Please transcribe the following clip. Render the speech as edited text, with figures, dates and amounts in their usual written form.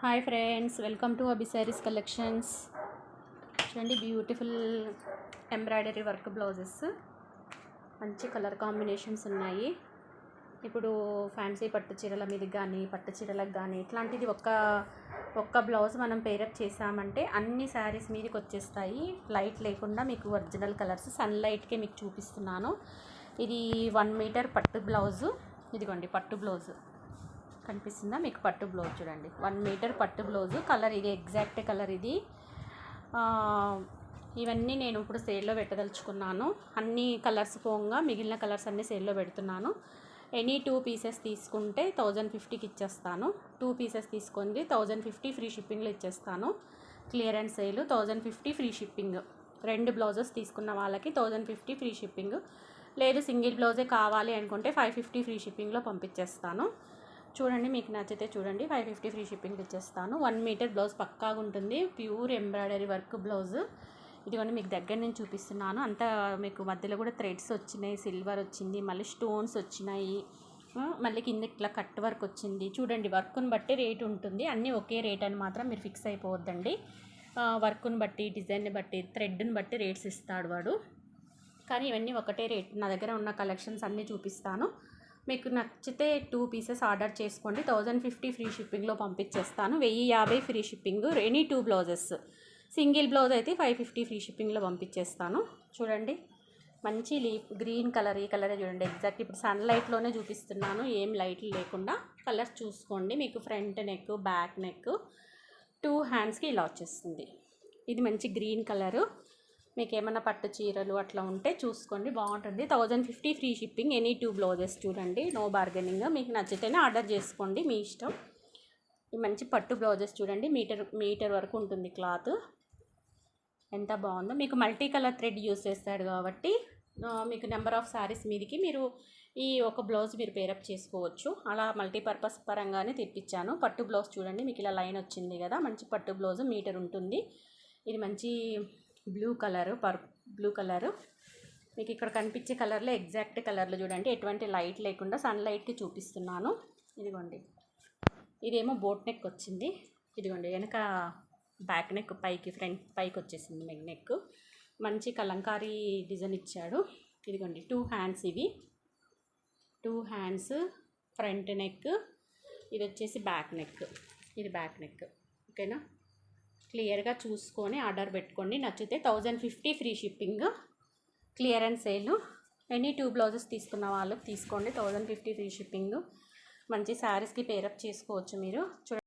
Hi friends, welcome to Abhi saris collections. చూడండి, beautiful embroidery work blouses, మంచి colour combinations ఉన్నాయి. ఇప్పుడు ఫ్యాన్సీ పట్టు చీరల మీద కానీ పట్టు చీరలకు కానీ ఇట్లాంటిది ఒక్క బ్లౌజ్ మనం పేరప్ చేసామంటే అన్ని శారీస్ మీదకి వచ్చేస్తాయి. లైట్ లేకుండా మీకు ఒరిజినల్ కలర్స్ సన్లైట్కే మీకు చూపిస్తున్నాను. ఇది 1 మీటర్ పట్టు బ్లౌజు. ఇదిగోండి పట్టు బ్లౌజు కనిపిస్తుందా మీకు? పట్టు బ్లౌజ్ చూడండి, 1 మీటర్ పట్టు బ్లౌజు. కలర్ ఇది, ఎగ్జాక్ట్ కలర్ ఇది. ఇవన్నీ నేను ఇప్పుడు సేల్లో పెట్టదలుచుకున్నాను. అన్ని కలర్స్ పోగా మిగిలిన కలర్స్ అన్నీ సేల్లో పెడుతున్నాను. ఎనీ 2 పీసెస్ తీసుకుంటే 1050కి ఇచ్చేస్తాను. 2 పీసెస్ తీసుకుంది 1050 ఫ్రీ షిప్పింగ్లో ఇచ్చేస్తాను. Clearance sale 1050 free shipping. 2 blouses తీసుకున్న వాళ్ళకి 1050 ఫ్రీ షిప్పింగ్. లేదు సింగిల్ బ్లౌజే కావాలి అనుకుంటే 550 ఫ్రీ షిప్పింగ్లో పంపించేస్తాను. చూడండి, మీకు నచ్చితే చూడండి, 550 ఫ్రీ షిప్పింగ్ ఇచ్చేస్తాను. 1 మీటర్ బ్లౌజ్ పక్కాగా ఉంటుంది. Pure embroidery work blouse. ఇదిగోండి మీకు దగ్గర నుంచి చూపిస్తున్నాను. అంతా మీకు మధ్యలో కూడా థ్రెడ్స్ వచ్చినాయి, సిల్వర్ వచ్చింది, మళ్ళీ స్టోన్స్ వచ్చినాయి, మళ్ళీ కింద ఇట్లా కట్ వర్క్ వచ్చింది. చూడండి, వర్క్ను బట్టి రేట్ ఉంటుంది. అన్నీ ఒకే రేట్ అని మాత్రం మీరు ఫిక్స్ అయిపోవద్దండి. వర్క్ను బట్టి, డిజైన్ని బట్టి, థ్రెడ్ని బట్టి రేట్స్ ఇస్తాడు వాడు. కానీ ఇవన్నీ ఒకటే రేట్. నా దగ్గర ఉన్న కలెక్షన్స్ అన్నీ చూపిస్తాను. మీకు నచ్చితే 2 పీసెస్ ఆర్డర్ చేసుకోండి. 1050 ఫ్రీ షిప్పింగ్లో పంపించేస్తాను. 1050 free shipping. Any 2 blouses. Single blouse అయితే 550 ఫ్రీ షిప్పింగ్లో పంపించేస్తాను. చూడండి, మంచి గ్రీన్ కలర్. ఈ కలరే చూడండి, ఎగ్జాక్ట్ ఇప్పుడు సన్లైట్లోనే చూపిస్తున్నాను, ఏం లైట్లు లేకుండా. కలర్ చూసుకోండి. మీకు ఫ్రంట్ నెక్, బ్యాక్ నెక్, 2 హ్యాండ్స్కి ఇలా వచ్చేస్తుంది. ఇది మంచి గ్రీన్ కలరు. మీకు ఏమైనా పట్టు చీరలు అట్లా ఉంటే చూసుకోండి, బాగుంటుంది. 1050 ఫ్రీ షిప్పింగ్. Any 2 blouses. చూడండి, నో బార్గెనింగ్. మీకు నచ్చితేనే ఆర్డర్ చేసుకోండి, మీ ఇష్టం. ఈ మంచి పట్టు బ్లౌజెస్ చూడండి, మీటర్ వరకు ఉంటుంది క్లాత్. ఎంత బాగుందో. మీకు మల్టీ కలర్ థ్రెడ్ యూస్ చేస్తాడు కాబట్టి మీకు నెంబర్ ఆఫ్ శారీస్ మీదకి మీరు ఈ ఒక బ్లౌజ్ మీరు పేరప్ చేసుకోవచ్చు. అలా మల్టీపర్పస్ పరంగానే తెప్పించాను. పట్టు బ్లౌజ్ చూడండి, మీకు ఇలా లైన్ వచ్చింది కదా, మంచి పట్టు బ్లౌజ్ మీటర్ ఉంటుంది. ఇది మంచి బ్లూ కలరు. మీకు ఇక్కడ కనిపించే కలర్లో ఎగ్జాక్ట్ కలర్లు చూడండి, ఎటువంటి లైట్ లేకుండా సన్లైట్కి చూపిస్తున్నాను. ఇదిగోండి, ఇదేమో బోట్ నెక్ వచ్చింది. ఇదిగోండి, వెనక బ్యాక్ నెక్ ఫ్రంట్ పైకి వచ్చేసింది నెక్. మంచి కలంకారీ డిజైన్ ఇచ్చాడు. ఇదిగోండి 2 హ్యాండ్స్. ఇవి 2 హ్యాండ్స్, ఫ్రంట్ నెక్. ఇది వచ్చేసి బ్యాక్ నెక్. ఇది బ్యాక్ నెక్. ఓకేనా? క్లియర్గా చూసుకొని ఆర్డర్ పెట్టుకోండి. నచ్చితే 1050 free shipping. Clearance sale. Any 2 blouses తీసుకున్న వాళ్ళకి తీసుకోండి, 1050 ఫ్రీ షిప్పింగ్. మంచి శారీస్కి పేరప్ చేసుకోవచ్చు మీరు. చూడండి.